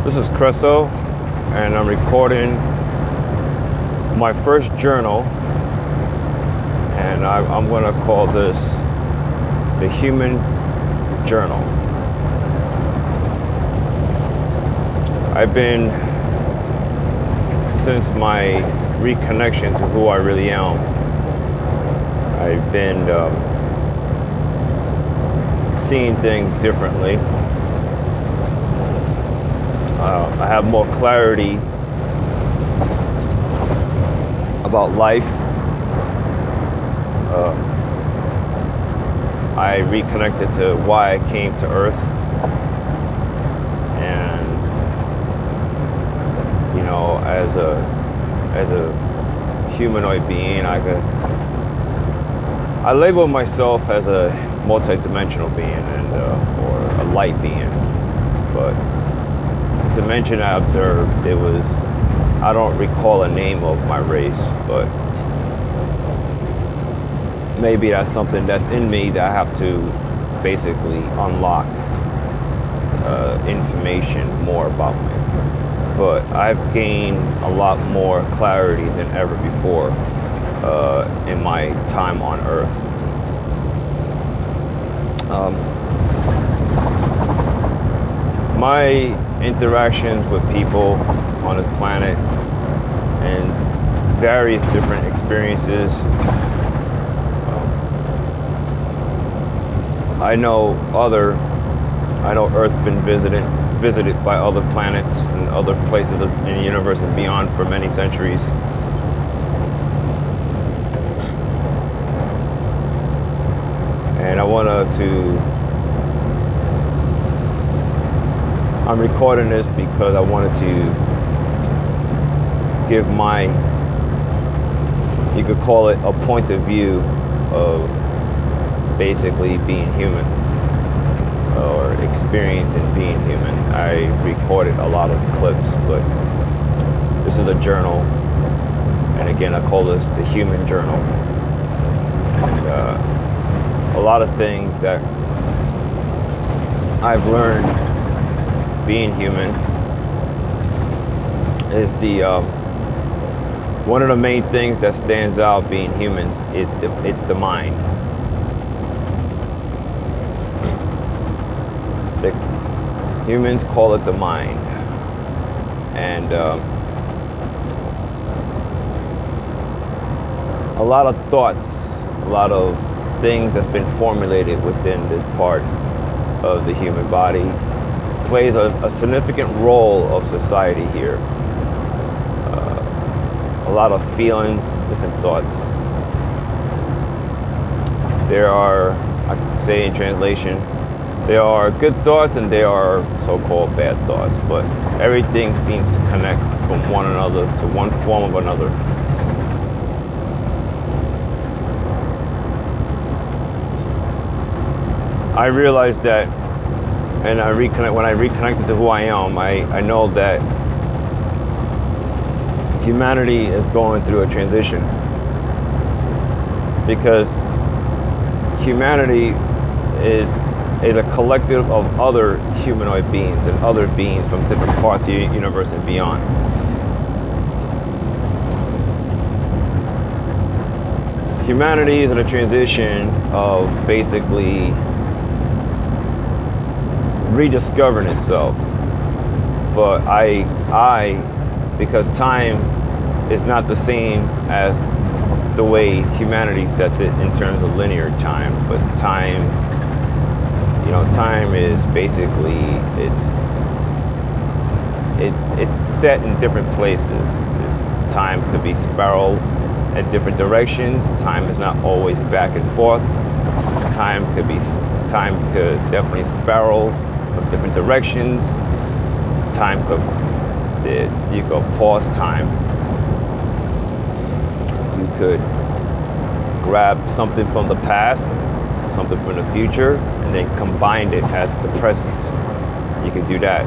This is Cresso, and I'm recording my first journal, and I'm going to call this the Human Journal. I've been, since my reconnection to who I really am, I've been seeing things differently. I have more clarity about life. I reconnected to why I came to Earth, and you know, as a humanoid being, I label myself as a multi-dimensional being and or a light being, but dimension I observed, I don't recall a name of my race, but maybe that's something that's in me that I have to basically unlock information more about me. But I've gained a lot more clarity than ever before in my time on Earth. My interactions with people on this planet and various different experiences. I know Earth's been visited by other planets and other places in the universe and beyond for many centuries. And I'm recording this because I wanted to give my, you could call it a point of view of basically being human or experiencing being human. I recorded a lot of clips, but this is a journal, and again I call this the Human Journal. And, a lot of things that I've learned being human is one of the main things that stands out being humans is it's the mind. The humans call it the mind, and a lot of thoughts, a lot of things that's been formulated within this part of the human body plays a significant role of society here. A lot of feelings, different thoughts. There are, I can say in translation, there are good thoughts and there are so-called bad thoughts, but everything seems to connect from one another to one form of another. I realized that, and when I reconnected to who I am, I know that humanity is going through a transition, because humanity is a collective of other humanoid beings and other beings from different parts of the universe and beyond. Humanity is in a transition of basically rediscovering itself, but because time is not the same as the way humanity sets it in terms of linear time, but time is basically it's set in different places. Time could be spiraled in different directions. Time is not always back and forth. Time could definitely spiral from different directions. You could pause time. You could grab something from the past, something from the future, and then combine it as the present. You could do that.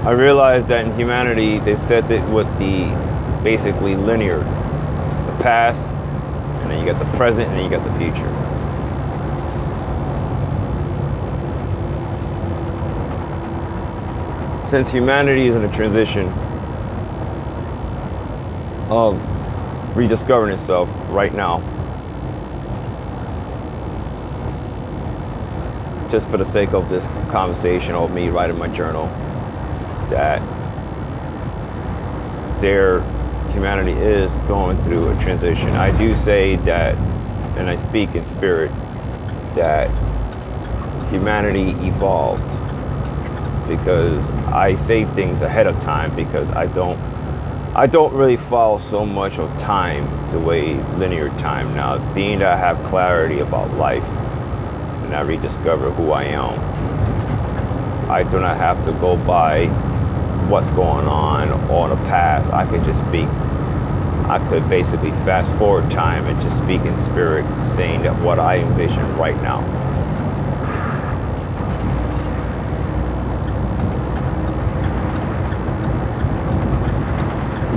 I realized that in humanity, they set it with the basically linear, the past, and then you got the present, and then you got the future. Since humanity is in a transition of rediscovering itself right now, just for the sake of this conversation or me writing my journal, that humanity is going through a transition. I do say that, and I speak in spirit, that humanity evolved, because I say things ahead of time, because I don't really follow so much of time the way linear time. Now, being that I have clarity about life and I rediscover who I am, I do not have to go by what's going on or the past. I could just speak. I could basically fast forward time and just speak in spirit, saying that what I envision right now.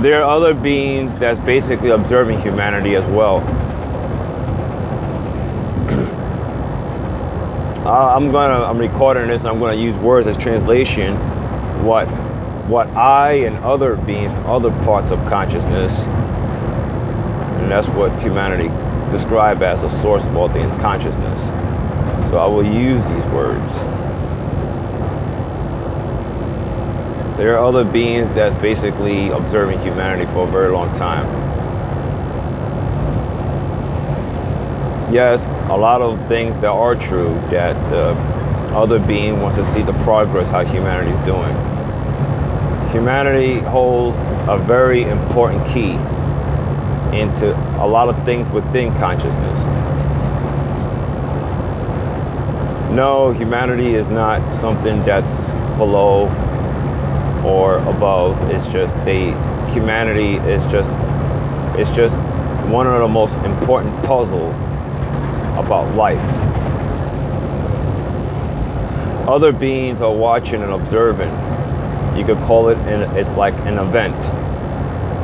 There are other beings that's basically observing humanity as well. I'm recording this, and I'm gonna use words as translation. What I and other beings from other parts of consciousness, and that's what humanity described as the source of all things, consciousness. So I will use these words. There are other beings that's basically observing humanity for a very long time. Yes, a lot of things that are true, that other being wants to see the progress, how humanity is doing. Humanity holds a very important key into a lot of things within consciousness. No, humanity is not something that's below or above. It's just humanity is just one of the most important puzzles about life. Other beings are watching and observing. You could call it, it's like an event.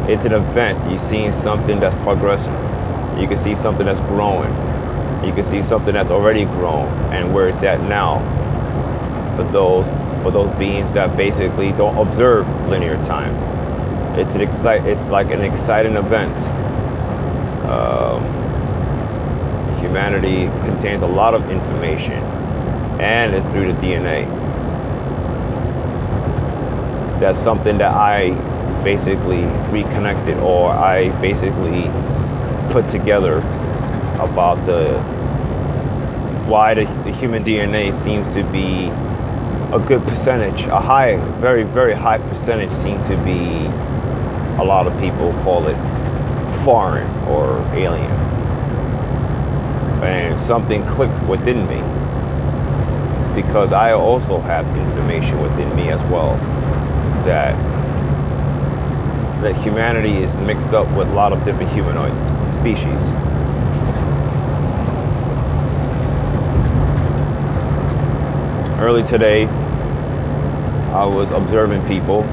It's an event. You're seeing something that's progressing. You can see something that's growing. You can see something that's already grown and where it's at now. For those beings that basically don't observe linear time, it's like an exciting event. Humanity contains a lot of information, and it's through the DNA. That's something that I basically reconnected, or I basically put together about why the human DNA seems to be a good percentage, very, very high percentage seem to be, a lot of people call it foreign or alien. And something clicked within me, because I also have information within me as well, that humanity is mixed up with a lot of different humanoid species. Early today, I was observing people.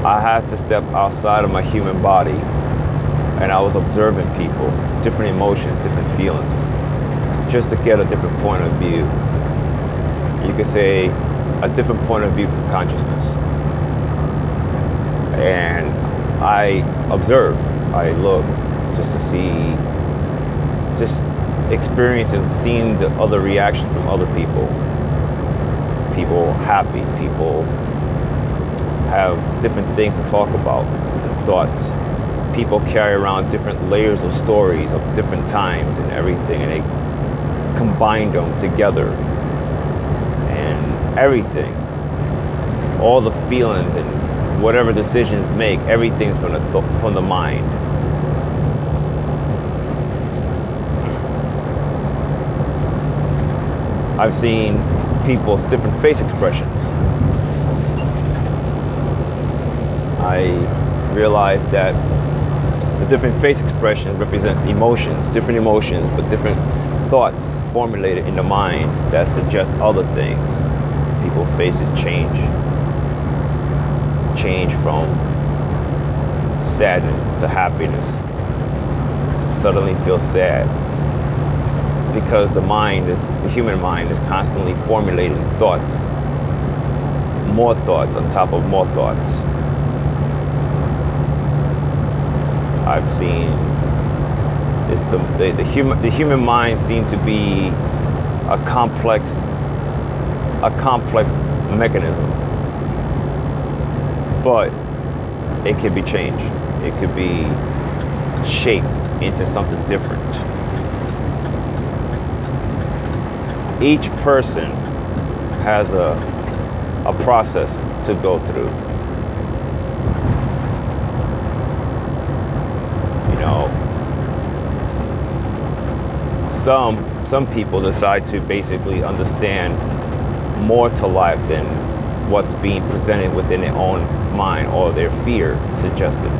I had to step outside of my human body, and I was observing people, different emotions, different feelings, just to get a different point of view. You could say a different point of view from consciousness. And I observe, I look, just to see, just experiencing, seeing the other reactions from other people. People happy, people have different things to talk about, different thoughts. People carry around different layers of stories of different times and everything, and they combine them together. And everything, all the feelings and whatever decisions make, everything's from the mind. I've seen people with different face expressions. I realized that the different face expressions represent emotions, different emotions, but different thoughts formulated in the mind that suggest other things. People's faces change from sadness to happiness. Suddenly feel sad, because the human mind is constantly formulating thoughts more thoughts on top of more thoughts. I've seen the human mind seems to be a complex mechanism, but it could be changed. It could be shaped into something different. Each person has a process to go through. You know, some people decide to basically understand more to life than what's being presented within their own mind or their fear suggested.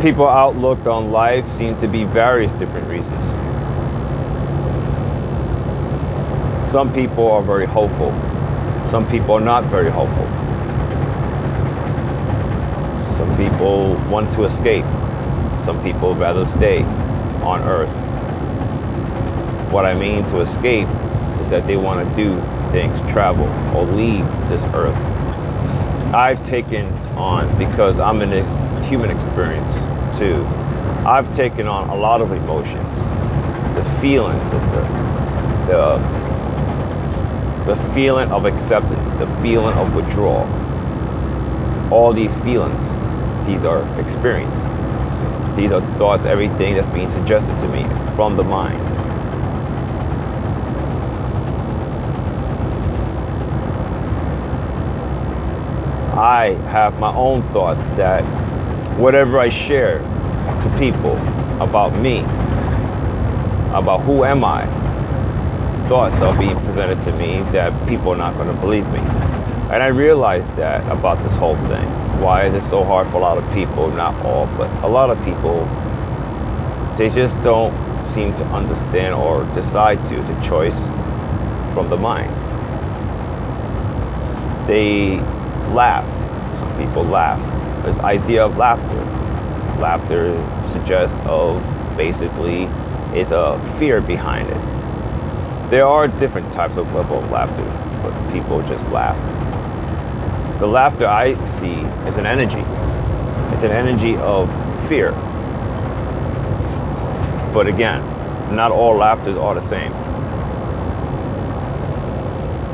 People's outlook on life seems to be various different reasons. Some people are very hopeful. Some people are not very hopeful. Some people want to escape. Some people would rather stay on Earth. What I mean to escape is that they want to do things, travel, or leave this Earth. I've taken on, because I'm in this human experience too, I've taken on a lot of emotions. The feeling, the feeling of acceptance, the feeling of withdrawal. All these feelings, these are experience. These are thoughts, everything that's being suggested to me from the mind. I have my own thoughts that whatever I share to people about me, about who am I, thoughts are being presented to me that people are not going to believe me. And I realized that about this whole thing. Why is it so hard for a lot of people, not all, but a lot of people, they just don't seem to understand or decide to, the choice from the mind. They laugh. Some people laugh. This idea of laughter. Laughter suggests of basically is a fear behind it. There are different types of level of laughter, but people just laugh. The laughter I see is an energy. It's an energy of fear. But again, not all laughters are the same.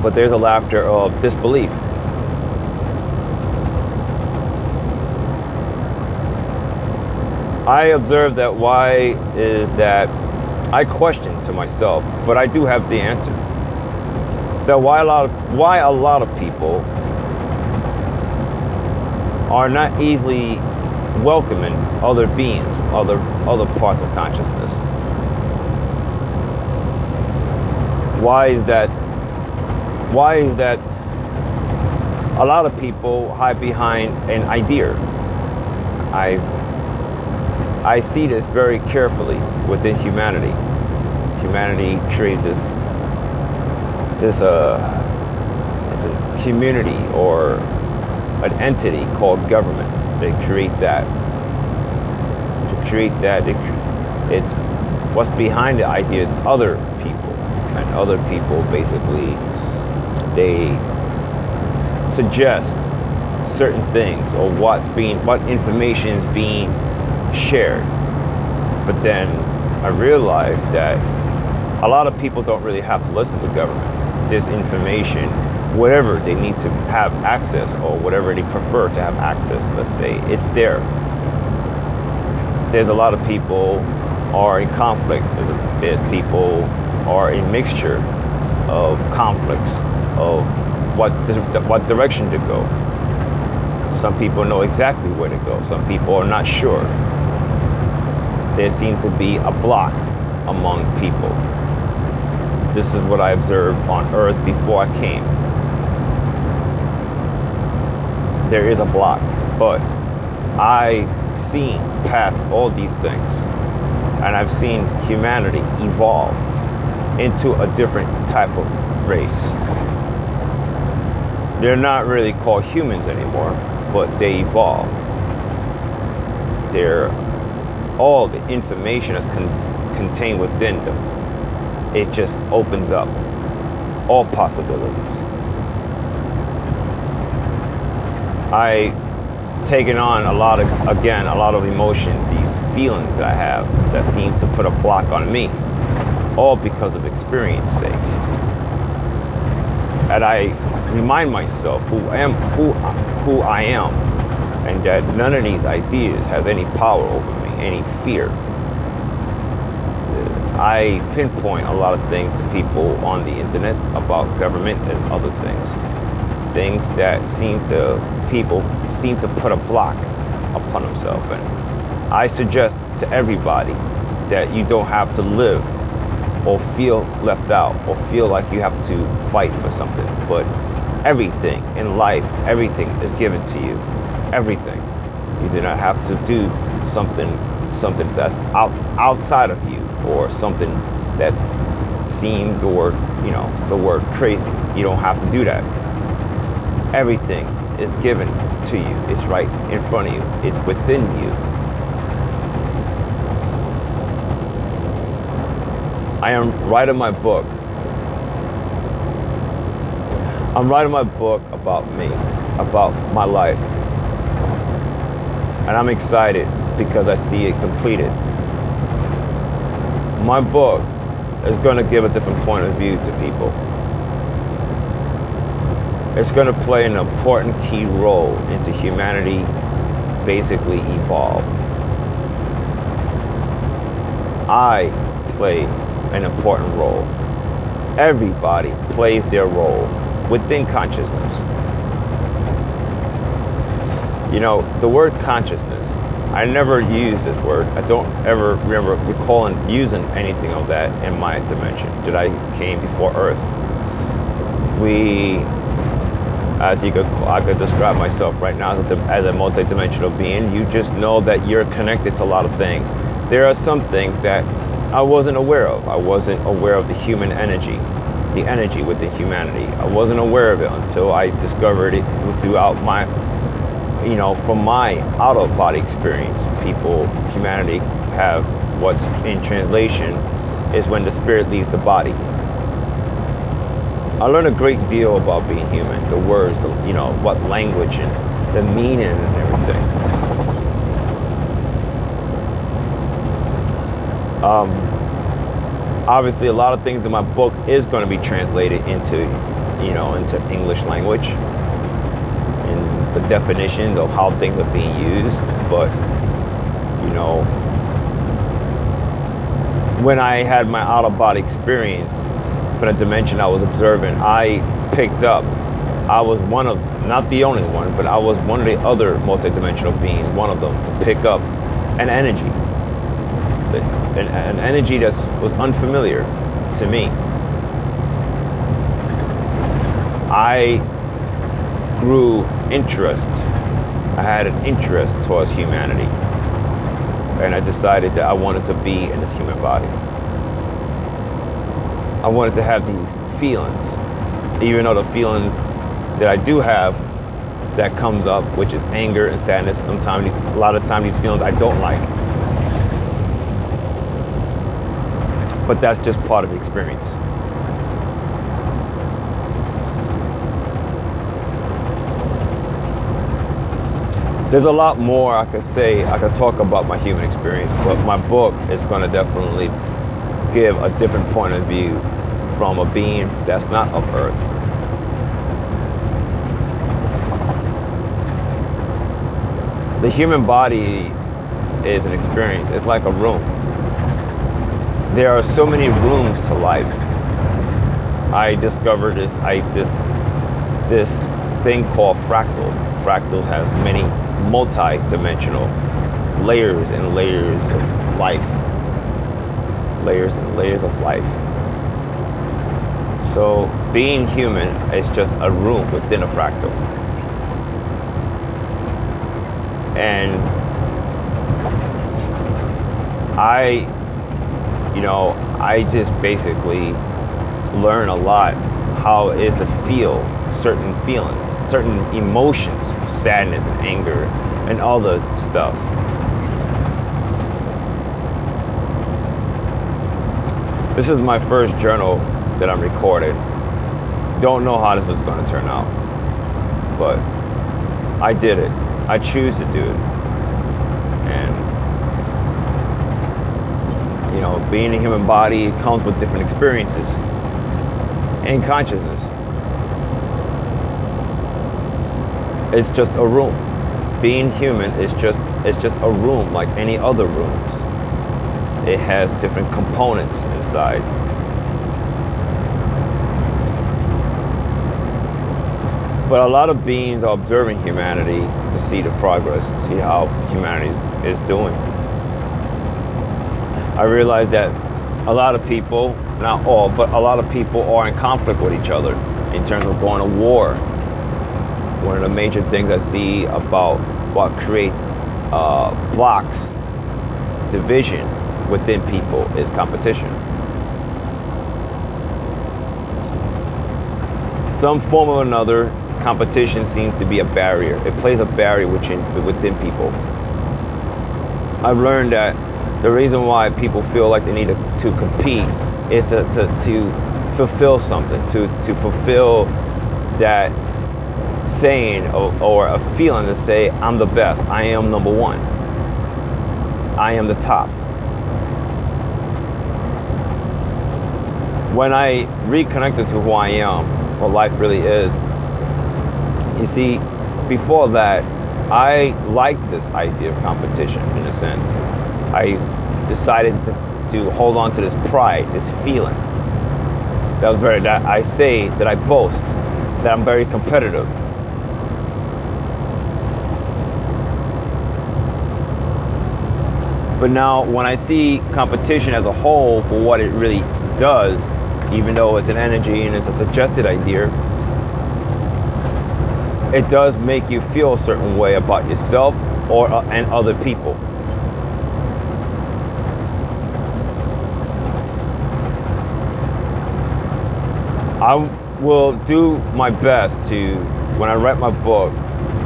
But there's a laughter of disbelief. I observe that why is that I question to myself, but I do have the answer. That why a lot of people are not easily welcoming other beings, other parts of consciousness. Why is that a lot of people hide behind an idea? I see this very carefully within humanity. Humanity creates it's a community or an entity called government. They create that. To create that, it's what's behind the idea is other people, and other people basically they suggest certain things or what information is being shared. But then I realized that a lot of people don't really have to listen to government. This information, whatever they need to have access or whatever they prefer to have access, let's say, it's there. There's a lot of people are in conflict. There's people are a mixture of conflicts of what direction to go. Some people know exactly where to go. Some people are not sure. There seems to be a block among people. This is what I observed on Earth before I came. There is a block, but I've seen past all these things, and I've seen humanity evolve into a different type of race. They're not really called humans anymore, but they evolve. All the information is contained within them. It just opens up all possibilities. I taken on a lot of emotions, these feelings that I have that seem to put a block on me, all because of experience sake. And I remind myself who I am, and that none of these ideas has any power over me, any fear. I pinpoint a lot of things to people on the internet about government and other things that people seem to put a block upon themselves. And I suggest to everybody that you don't have to live or feel left out or feel like you have to fight for something. But everything in life, everything is given to you. Everything. You do not have to do something that's outside of you, or something that's seemed, or the word crazy. You don't have to do that. Everything is given to you. It's right in front of you. It's within you. I am writing my book. I'm writing my book about me, about my life. And I'm excited because I see it completed. My book is going to give a different point of view to people. It's going to play an important key role into humanity basically evolve. I play an important role. Everybody plays their role within consciousness. The word consciousness, I never use this word. I don't ever recalling using anything of that in my dimension that I came before Earth. I could describe myself right now as a multidimensional being. You just know that you're connected to a lot of things. There are some things that I wasn't aware of. I wasn't aware of the human energy, the energy within humanity. I wasn't aware of it until I discovered it throughout from my out-of-body experience. Humanity have what's in translation is when the spirit leaves the body. I learned a great deal about being human, the words, what language and the meaning and everything. Obviously, a lot of things in my book is going to be translated into English language, and the definitions of how things are being used. But when I had my out-of-body experience from the dimension I was observing, I picked up. I was one of, not the only one, but I was one of the other multidimensional beings, one of them, to pick up an energy. An energy that was unfamiliar to me. I grew interest. I had an interest towards humanity. And I decided that I wanted to be in this human body. I wanted to have these feelings. Even though the feelings that I do have that comes up, which is anger and sadness, a lot of times these feelings I don't like. But that's just part of the experience. There's a lot more I could say. I could talk about my human experience, but my book is going to definitely give a different point of view from a being that's not of Earth. The human body is an experience. It's like a room. There are so many rooms to life. I discovered this thing called fractal. Fractals have many multi-dimensional layers and layers of life. Layers and layers of life. So being human is just a room within a fractal. And I just basically learn a lot how it is to feel certain feelings, certain emotions, sadness and anger and all the stuff. This is my first journal that I'm recording. Don't know how this is going to turn out, but I did it. I choose to do it. And, you know, being a human body comes with different experiences and consciousness. It's just a room. Being human is just a room like any other rooms. It has different components inside. But a lot of beings are observing humanity to see the progress, to see how humanity is doing. I realize that a lot of people, not all, but a lot of people are in conflict with each other in terms of going to war. One of the major things I see about what creates blocks, division within people is competition. Some form or another, competition seems to be a barrier. It plays a barrier within people. I've learned that the reason why people feel like they need to compete is to fulfill something, to fulfill that saying or a feeling to say, I'm the best, I am number one, I am the top. When I reconnected to who I am, what life really is, you see, before that, I liked this idea of competition in a sense. I decided to hold on to this pride, this feeling. That I say that I boast that I'm very competitive. But now when I see competition as a whole for what it really does, even though it's an energy and it's a suggested idea, it does make you feel a certain way about yourself and other people. I will do my best to, when I write my book,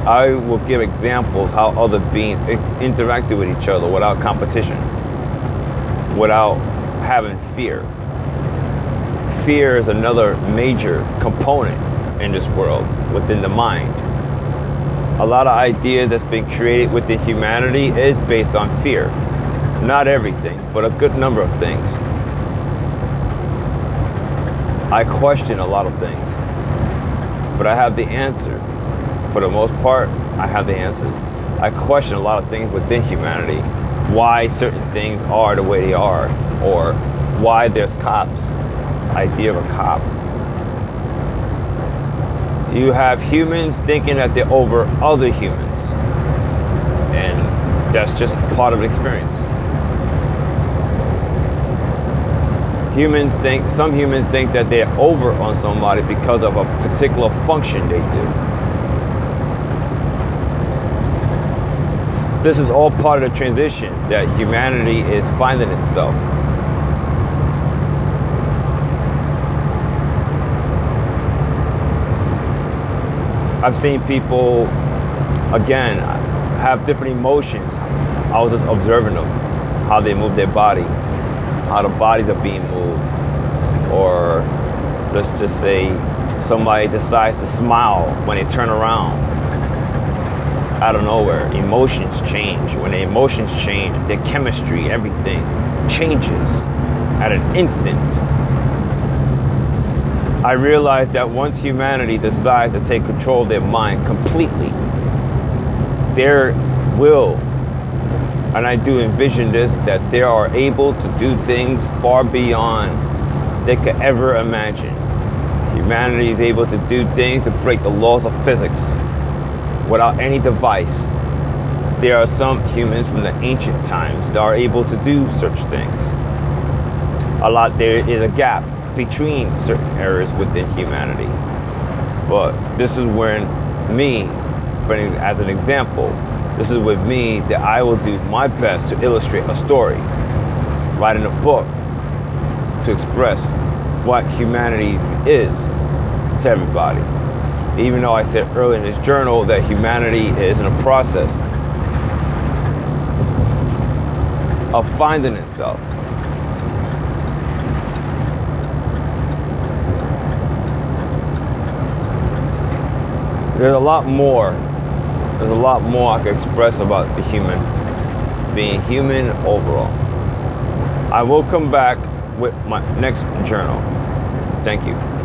I will give examples how other beings interacted with each other without competition, without having fear. Fear is another major component in this world, within the mind. A lot of ideas that's been created within humanity is based on fear. Not everything, but a good number of things. I question a lot of things, but I have the answer. For the most part, I have the answers. I question a lot of things within humanity. Why certain things are the way they are, or why there's cops. This idea of a cop. You have humans thinking that they're over other humans, and that's just part of the experience. Some humans think that they're over on somebody because of a particular function they do. This is all part of the transition that humanity is finding itself. I've seen people, again, have different emotions. I was just observing them, how they move their body, how the bodies are being moved. Or let's just say somebody decides to smile when they turn around. Out of nowhere, emotions change. When the emotions change, their chemistry, everything changes at an instant. I realized that once humanity decides to take control of their mind completely, their will, and I do envision this, that they are able to do things far beyond they could ever imagine. Humanity is able to do things to break the laws of physics without any device. There are some humans from the ancient times that are able to do such things. There is a gap between certain areas within humanity. But this is when as an example, this is with me that I will do my best to illustrate a story, writing a book to express what humanity is to everybody. Even though I said earlier in this journal that humanity is in a process of finding itself. There's a lot more. There's a lot more I could express about the human, being human overall. I will come back with my next journal. Thank you.